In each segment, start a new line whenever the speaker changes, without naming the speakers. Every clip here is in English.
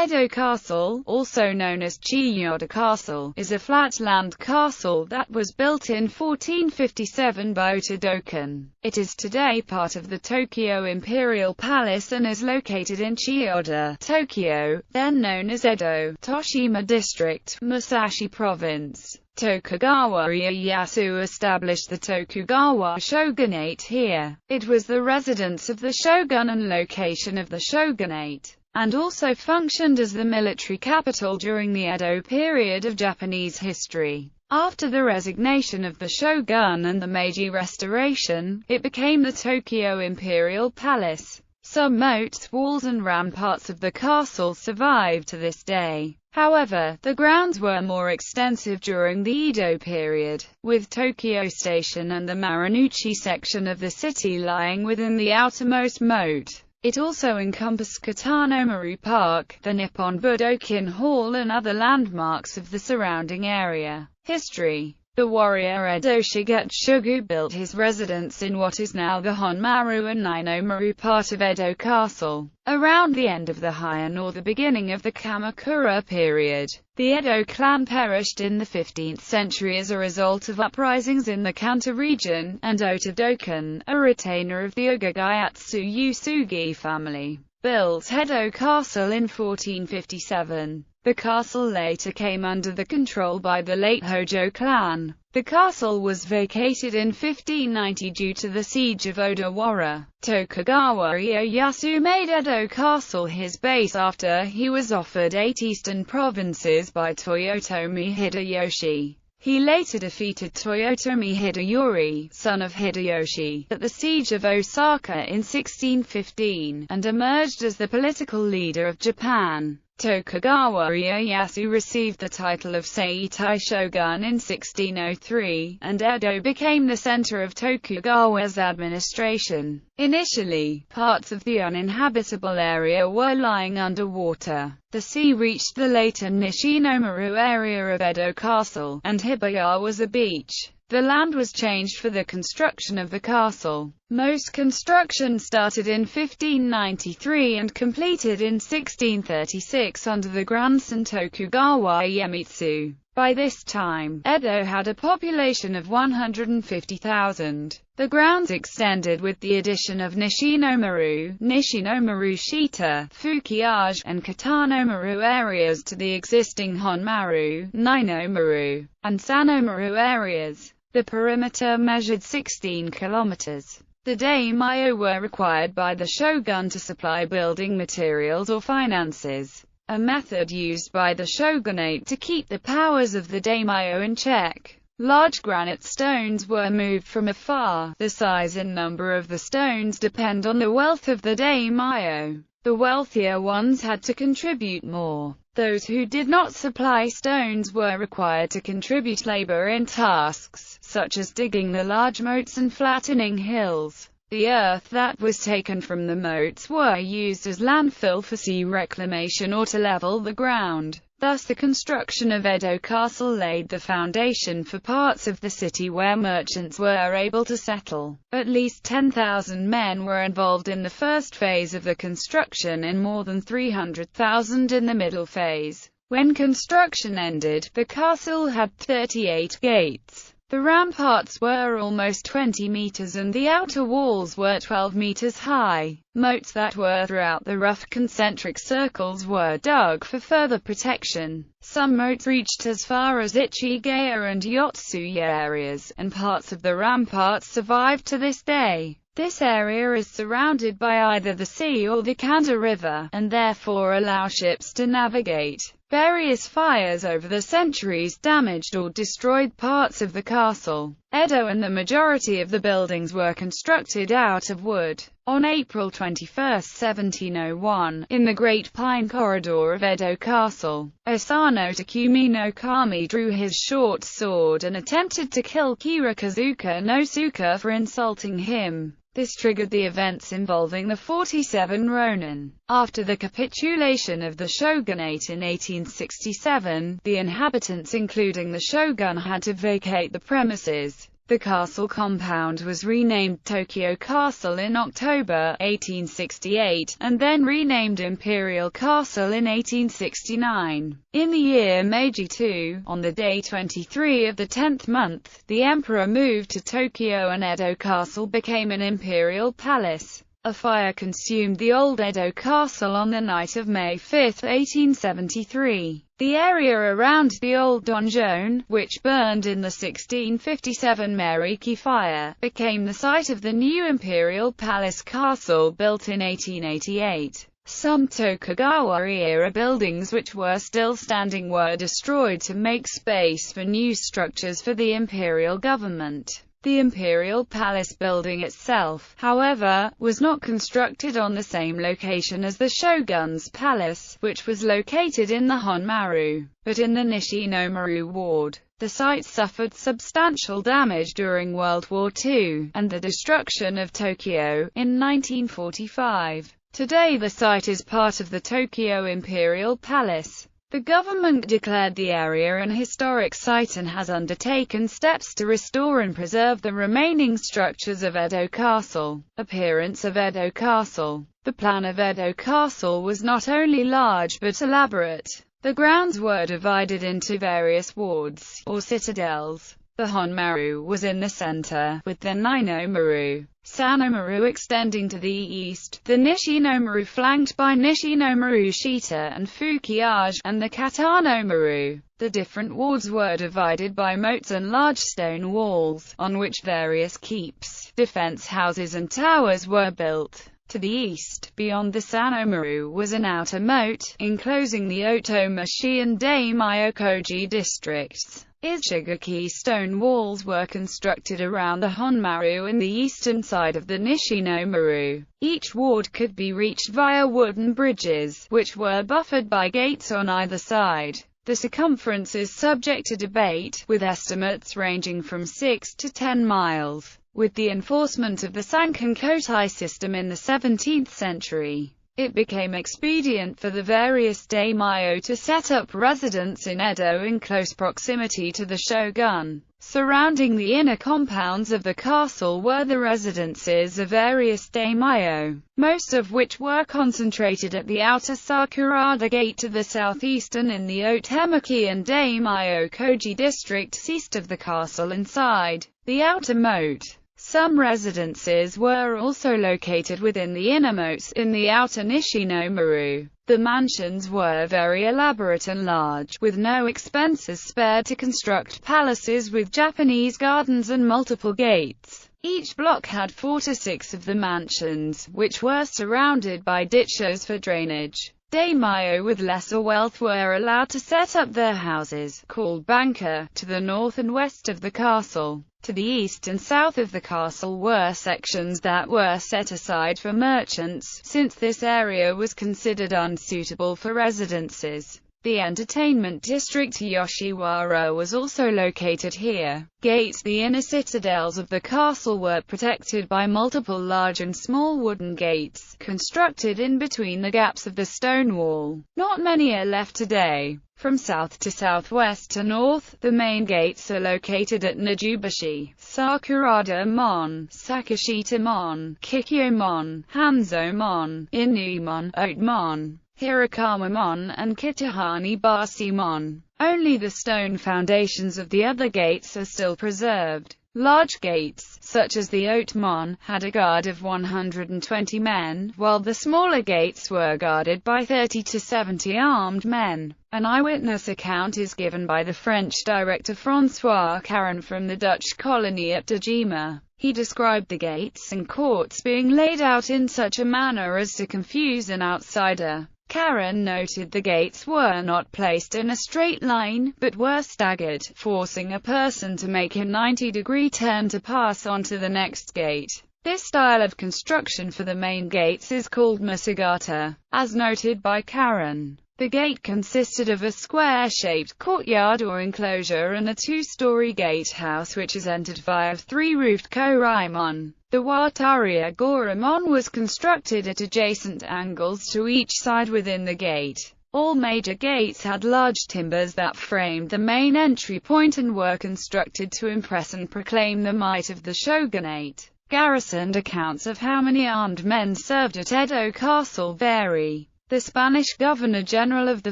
Edo Castle, also known as Chiyoda Castle, is a flatland castle that was built in 1457 by Otodokan. It is today part of the Tokyo Imperial Palace and is located in Chiyoda, Tokyo, then known as Edo, Toshima District, Musashi Province. Tokugawa Ieyasu established the Tokugawa shogunate here. It was the residence of the shogun and location of the shogunate, and also functioned as the military capital during the Edo period of Japanese history. After the resignation of the shogun and the Meiji Restoration, it became the Tokyo Imperial Palace. Some moats, walls and ramparts of the castle survive to this day. However, the grounds were more extensive during the Edo period, with Tokyo Station and the Marunouchi section of the city lying within the outermost moat. It also encompassed Kitanomaru Park, the Nippon Budokan Hall and other landmarks of the surrounding area. History. The warrior Edo Shigetsugu built his residence in what is now the Honmaru and Ninomaru part of Edo Castle. Around the end of the Heian or the beginning of the Kamakura period, the Edo clan perished in the 15th century as a result of uprisings in the Kanto region, and Otodokan, a retainer of the Ugagyatsu Usugi family, built Edo Castle in 1457. The castle later came under the control by the late Hojo clan. The castle was vacated in 1590 due to the siege of Odawara. Tokugawa Ieyasu made Edo Castle his base after he was offered 8 eastern provinces by Toyotomi Hideyoshi. He later defeated Toyotomi Hideyori, son of Hideyoshi, at the siege of Osaka in 1615, and emerged as the political leader of Japan. Tokugawa Ieyasu received the title of Seitai Shogun in 1603, and Edo became the center of Tokugawa's administration. Initially, parts of the uninhabitable area were lying underwater. The sea reached the later Nishinomaru area of Edo Castle, and Hibiya was a beach. The land was changed for the construction of the castle. Most construction started in 1593 and completed in 1636 under the grandson Tokugawa Iemitsu. By this time, Edo had a population of 150,000. The grounds extended with the addition of Nishinomaru, Nishinomaru Shita, Fukiage, and Kitanomaru areas to the existing Honmaru, Ninomaru, and Sanomaru areas. The perimeter measured 16 kilometers. The daimyo were required by the shogun to supply building materials or finances, a method used by the shogunate to keep the powers of the daimyo in check. Large granite stones were moved from afar. The size and number of the stones depend on the wealth of the daimyo. The wealthier ones had to contribute more. Those who did not supply stones were required to contribute labor in tasks, such as digging the large moats and flattening hills. The earth that was taken from the moats were used as landfill for sea reclamation or to level the ground. Thus the construction of Edo Castle laid the foundation for parts of the city where merchants were able to settle. At least 10,000 men were involved in the first phase of the construction and more than 300,000 in the middle phase. When construction ended, the castle had 38 gates. The ramparts were almost 20 meters and the outer walls were 12 meters high. Moats that were throughout the rough concentric circles were dug for further protection. Some moats reached as far as Ichigaya and Yotsuya areas, and parts of the ramparts survive to this day. This area is surrounded by either the sea or the Kanda River, and therefore allow ships to navigate. Various fires over the centuries damaged or destroyed parts of the castle. Edo and the majority of the buildings were constructed out of wood. On April 21, 1701, in the Great Pine Corridor of Edo Castle, Asano Takumi no Kami drew his short sword and attempted to kill Kirikazuka no Suka for insulting him. This triggered the events involving the 47 Ronin. After the capitulation of the shogunate in 1867, the inhabitants including the shogun had to vacate the premises. The castle compound was renamed Tokyo Castle in October 1868, and then renamed Imperial Castle in 1869. In the year Meiji II, on the day 23 of the 10th month, the emperor moved to Tokyo and Edo Castle became an imperial palace. A fire consumed the old Edo Castle on the night of May 5, 1873. The area around the old donjon, which burned in the 1657 Meiji fire, became the site of the new imperial palace castle built in 1888. Some Tokugawa-era buildings which were still standing were destroyed to make space for new structures for the imperial government. The imperial palace building itself, however, was not constructed on the same location as the shogun's palace, which was located in the Honmaru, but in the Nishinomaru ward. The site suffered substantial damage during World War II, and the destruction of Tokyo, in 1945. Today the site is part of the Tokyo Imperial Palace. The government declared the area an historic site and has undertaken steps to restore and preserve the remaining structures of Edo Castle. Appearance of Edo Castle. The plan of Edo Castle was not only large but elaborate. The grounds were divided into various wards, or citadels. The Honmaru was in the center, with the Ninomaru, Sanomaru extending to the east, the Nishinomaru flanked by Nishinomaru Shita and Fukiage, and the Katanomaru. The different wards were divided by moats and large stone walls, on which various keeps, defense houses and towers were built. To the east, beyond the Sanomaru, was an outer moat, enclosing the Otomachi and Daimyo-koji districts. Ishigaki stone walls were constructed around the Honmaru and the eastern side of the Nishinomaru. Each ward could be reached via wooden bridges, which were buffered by gates on either side. The circumference is subject to debate, with estimates ranging from 6 to 10 miles. With the enforcement of the Sankan-kotai system in the 17th century, it became expedient for the various daimyo to set up residence in Edo in close proximity to the shogun. Surrounding the inner compounds of the castle were the residences of various daimyo, most of which were concentrated at the outer Sakurada Gate to the southeast and in the Otemaki and Daimyo-koji districts east of the castle inside the outer moat. Some residences were also located within the inner moats in the outer Nishinomaru. The mansions were very elaborate and large, with no expenses spared to construct palaces with Japanese gardens and multiple gates. Each block had 4 to 6 of the mansions, which were surrounded by ditches for drainage. Daimyo with lesser wealth were allowed to set up their houses, called banka, to the north and west of the castle. To the east and south of the castle were sections that were set aside for merchants, since this area was considered unsuitable for residences. The entertainment district Yoshiwara was also located here. Gates. The inner citadels of the castle were protected by multiple large and small wooden gates, constructed in between the gaps of the stone wall. Not many are left today. From south to southwest to north, the main gates are located at Nijubashi, Sakurada-mon, Sakashita-mon, Kikyo-mon, Hanzo-mon, Inu-mon, Ote-mon, Hirakawa-mon, and Kitahani-bashi-mon. Only the stone foundations of the other gates are still preserved. Large gates, such as the Ote-mon, had a guard of 120 men, while the smaller gates were guarded by 30 to 70 armed men. An eyewitness account is given by the French director François Caron from the Dutch colony at Dojima. He described the gates and courts being laid out in such a manner as to confuse an outsider. Caron noted the gates were not placed in a straight line, but were staggered, forcing a person to make a 90-degree turn to pass on to the next gate. This style of construction for the main gates is called Masagata, as noted by Caron. The gate consisted of a square-shaped courtyard or enclosure and a 2-story gatehouse which is entered via 3-roofed Koraimon. The Watari Agoura-mon was constructed at adjacent angles to each side within the gate. All major gates had large timbers that framed the main entry point and were constructed to impress and proclaim the might of the shogunate. Garrisoned accounts of how many armed men served at Edo Castle vary. The Spanish Governor-General of the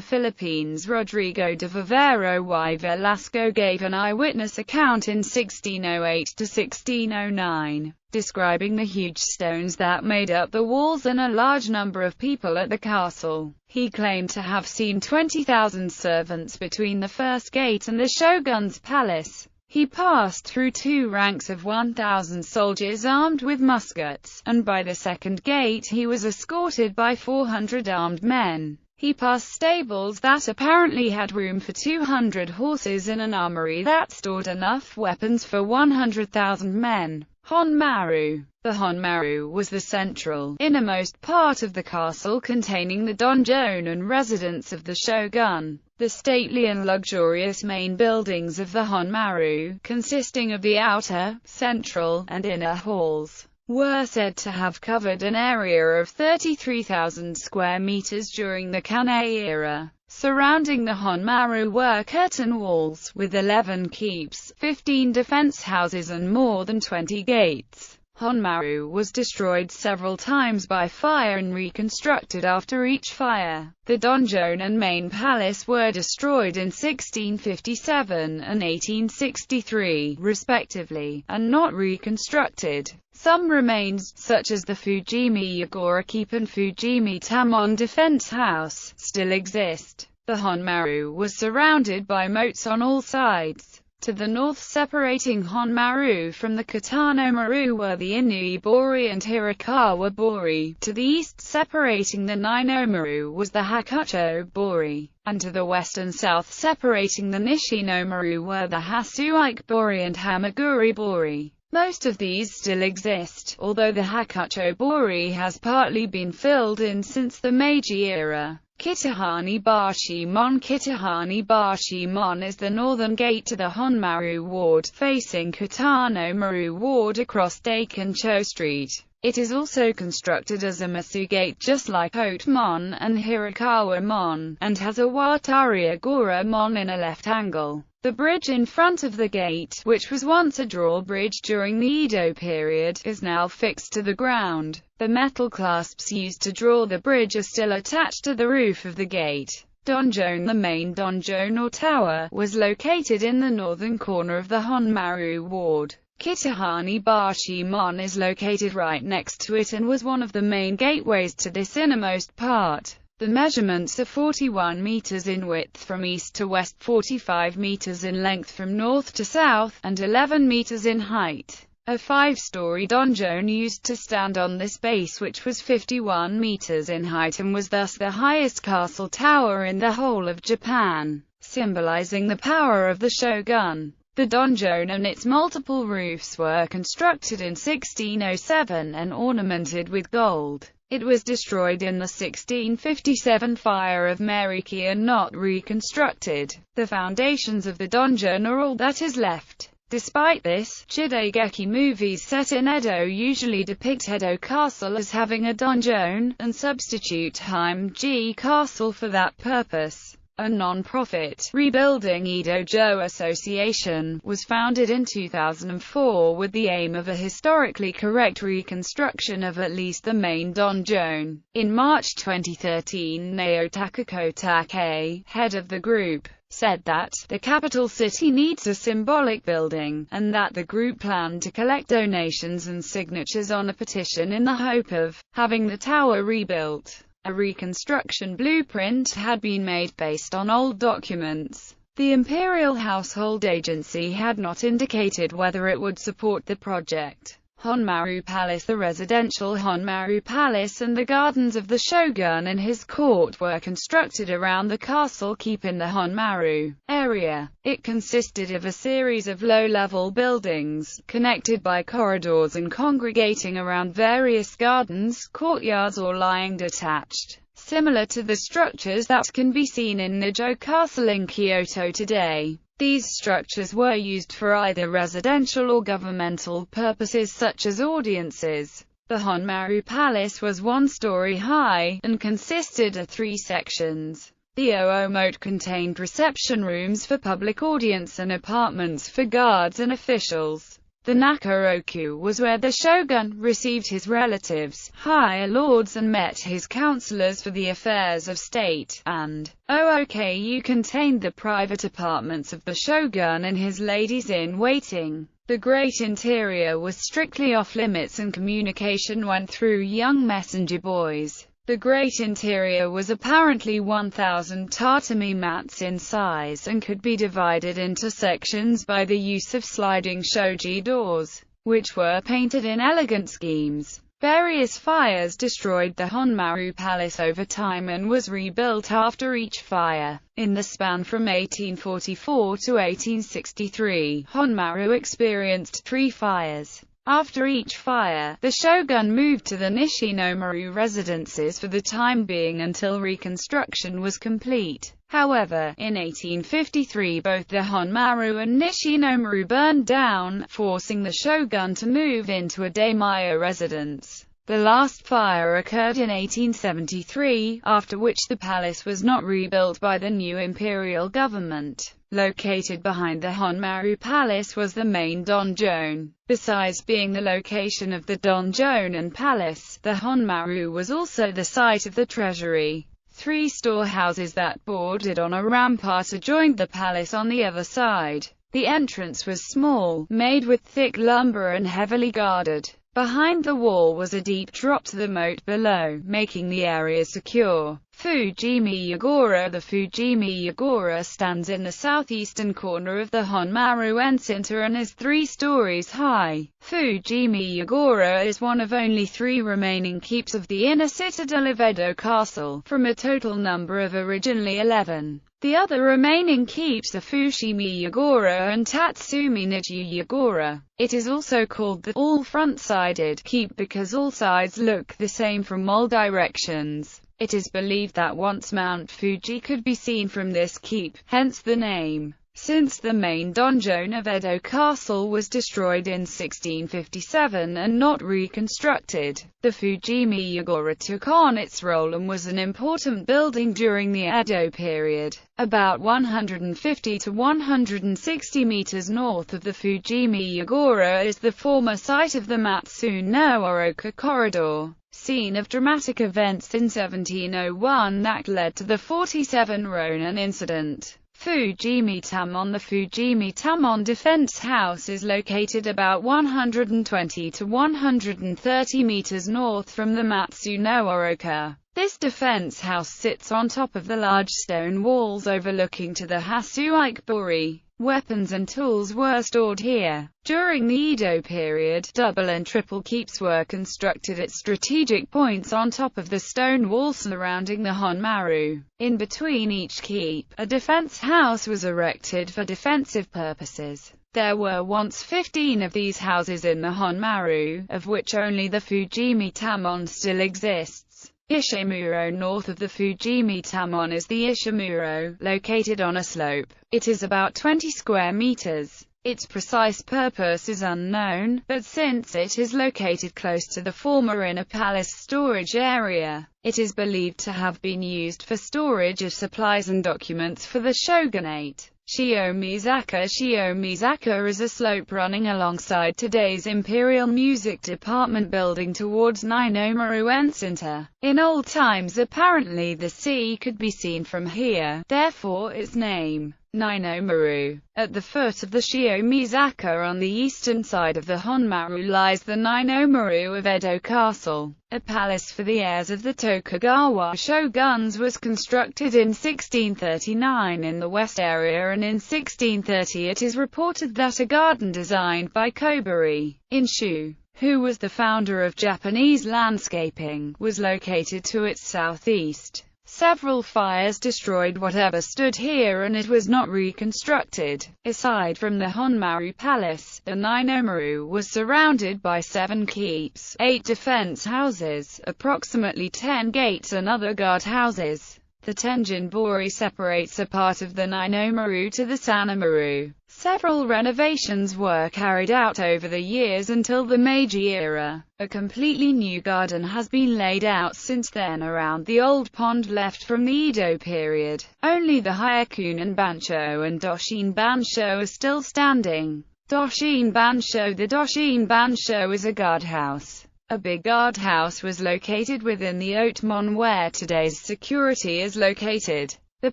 Philippines, Rodrigo de Vivero y Velasco, gave an eyewitness account in 1608 to 1609, describing the huge stones that made up the walls and a large number of people at the castle. He claimed to have seen 20,000 servants between the first gate and the shogun's palace. He passed through 2 ranks of 1,000 soldiers armed with muskets, and by the second gate he was escorted by 400 armed men. He passed stables that apparently had room for 200 horses and an armory that stored enough weapons for 100,000 men. Hon Mary. The Hon Mary was the central, innermost part of the castle, containing the donjon and residence of the shogun. The stately and luxurious main buildings of the Hon Mary, consisting of the outer, central, and inner halls, were said to have covered an area of 33,000 square meters during the Kanei era. Surrounding the Hon Mary were curtain walls, with 11 keeps, 15 defense houses and more than 20 gates. Hon Mary was destroyed several times by fire and reconstructed after each fire. The donjon and main palace were destroyed in 1657 and 1863, respectively, and not reconstructed. Some remains, such as the Fujimi Agoura keep and Fujimi Tamon defense house, still exist. The Hon Mary was surrounded by moats on all sides. To the north, separating Hon Mary from the Kitano Maru, were the Inui-bori and Hirakawa-bori. To the east, separating the Nino-maru, was the Hakucho-bori. And to the west and south, separating the Nishino-maru, were the Hasuike-bori and Hamaguri-bori. Most of these still exist, although the Hakucho-bori has partly been filled in since the Meiji era. Kitahani-bashi-mon. Kitahani-bashi-mon is the northern gate to the Hon Mary ward, facing Kitano-maru ward across Daikon-cho Street. It is also constructed as a Masu gate just like Otemon and Hirakawa-mon, and has a Watari-agura-mon in a left angle. The bridge in front of the gate, which was once a drawbridge during the Edo period, is now fixed to the ground. The metal clasps used to draw the bridge are still attached to the roof of the gate. Donjon. The main donjon or tower was located in the northern corner of the Hon Mary ward. Kitahani-bashi-mon is located right next to it and was one of the main gateways to this innermost part. The measurements are 41 meters in width from east to west, 45 meters in length from north to south, and 11 meters in height. A 5-story donjon used to stand on this base, which was 51 meters in height and was thus the highest castle tower in the whole of Japan, symbolizing the power of the shogun. The donjon and its multiple roofs were constructed in 1607 and ornamented with gold. It was destroyed in the 1657 fire of Meriki and not reconstructed. The foundations of the donjon are all that is left. Despite this, Shidegeki movies set in Edo usually depict Edo Castle as having a donjon, and substitute Haiku Castle for that purpose. A non-profit, Rebuilding Edo-jō Association, was founded in 2004 with the aim of a historically correct reconstruction of at least the main donjon. In March 2013, Naotaka Kotake, head of the group, said that the capital city needs a symbolic building, and that the group planned to collect donations and signatures on a petition in the hope of having the tower rebuilt. A reconstruction blueprint had been made based on old documents. The Imperial Household Agency had not indicated whether it would support the project. Hon Mary Palace. The residential Hon Mary Palace and the gardens of the shogun and his court were constructed around the castle keep in the Hon Mary area. It consisted of a series of low-level buildings, connected by corridors and congregating around various gardens, courtyards or lying detached, similar to the structures that can be seen in Edo Castle in Kyoto today. These structures were used for either residential or governmental purposes such as audiences. The Hon Mary Palace was 1 story high, and consisted of 3 sections. The Omote contained reception rooms for public audience and apartments for guards and officials. The Nakoroku was where the shogun received his relatives, higher lords, and met his counselors for the affairs of state, and Ooku contained the private apartments of the shogun and his ladies-in-waiting. The great interior was strictly off-limits and communication went through young messenger boys. The great interior was apparently 1,000 tatami mats in size and could be divided into sections by the use of sliding shoji doors, which were painted in elegant schemes. Various fires destroyed the Hon Mary Palace over time and was rebuilt after each fire. In the span from 1844 to 1863, Hon Mary experienced 3 fires. After each fire, the shogun moved to the Nishinomaru residences for the time being until reconstruction was complete. However, in 1853 both the Honmaru and Nishinomaru burned down, forcing the shogun to move into a daimyo residence. The last fire occurred in 1873, after which the palace was not rebuilt by the new imperial government. Located behind the Hon Mary Palace was the main donjon. Besides being the location of the donjon and palace, the Honmaru was also the site of the treasury. 3 storehouses that bordered on a rampart adjoined the palace on the other side. The entrance was small, made with thick lumber and heavily guarded. Behind the wall was a deep drop to the moat below, making the area secure. Fujimi Agoura. The Fujimi Agoura stands in the southeastern corner of the Honmaru Center and is 3 stories high. Fujimi Agoura is one of only 3 remaining keeps of the inner citadel of Edo Castle, from a total number of originally 11. The other remaining keeps are Fushimi Agoura and Tatsumi Nichi Agoura. It is also called the all front-sided keep because all sides look the same from all directions. It is believed that once Mount Fuji could be seen from this keep, hence the name. Since the main donjon of Edo Castle was destroyed in 1657 and not reconstructed, the Fujimi Agoura took on its role and was an important building during the Edo period. About 150 to 160 meters north of the Fujimi Agoura is the former site of the Matsuno-Oroka corridor, scene of dramatic events in 1701 that led to the 47 Ronin incident. Fujimi Tamon. The Fujimi Tamon Defense House is located about 120 to 130 meters north from the Matsuno-Oroka. This defense house sits on top of the large stone walls overlooking to the Hasuikebori. Weapons and tools were stored here. During the Edo period, double and triple keeps were constructed at strategic points on top of the stone wall surrounding the Honmaru. In between each keep, a defense house was erected for defensive purposes. There were once 15 of these houses in the Honmaru, of which only the Fujimi Tamon still exists. Ishimuro. North of the Fujimi Tamon is the Ishimuro, located on a slope. It is about 20 square meters. Its precise purpose is unknown, but since it is located close to the former inner palace storage area, it is believed to have been used for storage of supplies and documents for the shogunate. Shiomizaka. Shiomizaka is a slope running alongside today's Imperial Music Department building towards Ninomaru Center. In old times apparently the sea could be seen from here, therefore its name, Ninomaru. At the foot of the Shiomizaka on the eastern side of the Honmaru lies the Ninomaru of Edo Castle. A palace for the heirs of the Tokugawa shoguns was constructed in 1639 in the west area, and in 1630 it is reported that a garden designed by Kobari Inshu, who was the founder of Japanese landscaping, was located to its southeast. Several fires destroyed whatever stood here and it was not reconstructed. Aside from the Honmaru Palace, the Ninomaru was surrounded by 7 keeps, 8 defense houses, approximately 10 gates and other guard houses. The Tenjin-bori separates a part of the Ninomaru to the Sanamaru. Several renovations were carried out over the years until the Meiji era. A completely new garden has been laid out since then around the old pond left from the Edo period. Only the Hyakunin Bansho and Doshin Bansho are still standing. Doshin Bansho. The Doshin Bansho is a guardhouse. A big guardhouse was located within the Otemon where today's security is located. The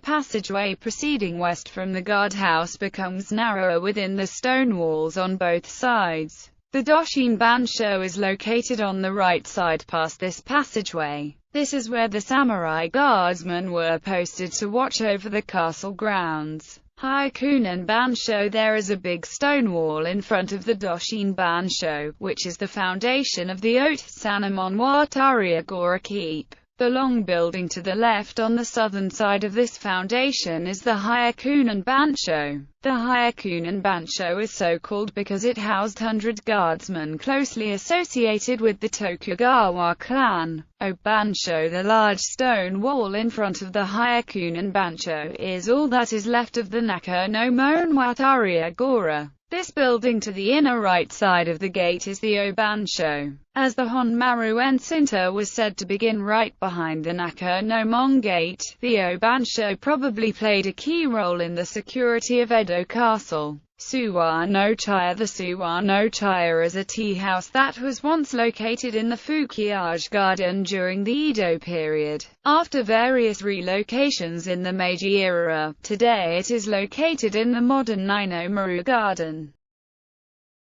passageway proceeding west from the guardhouse becomes narrower within the stone walls on both sides. The Doshin Bansho is located on the right side past this passageway. This is where the samurai guardsmen were posted to watch over the castle grounds. Hyakunin Bansho. There is a big stone wall in front of the Doshin Bansho, which is the foundation of the Ote-Sanamon Watari Agoura Keep. The long building to the left on the southern side of this foundation is the Hyakunin Bansho. The Hyakunin Bansho is so called because it housed 100 guardsmen closely associated with the Tokugawa clan. Bansho. The large stone wall in front of the Hyakunin Bansho is all that is left of the Naka no Mon Watari Agoura. This building to the inner right side of the gate is the Bansho, as the Hon Mary Center was said to begin right behind the Naka no Mon gate. The Bansho probably played a key role in the security of Edo Castle. Suwa no Chaya. The Suwa no Chaya is a tea house that was once located in the Fukiage Garden during the Edo period. After various relocations in the Meiji era, today it is located in the modern Ninomaru Garden.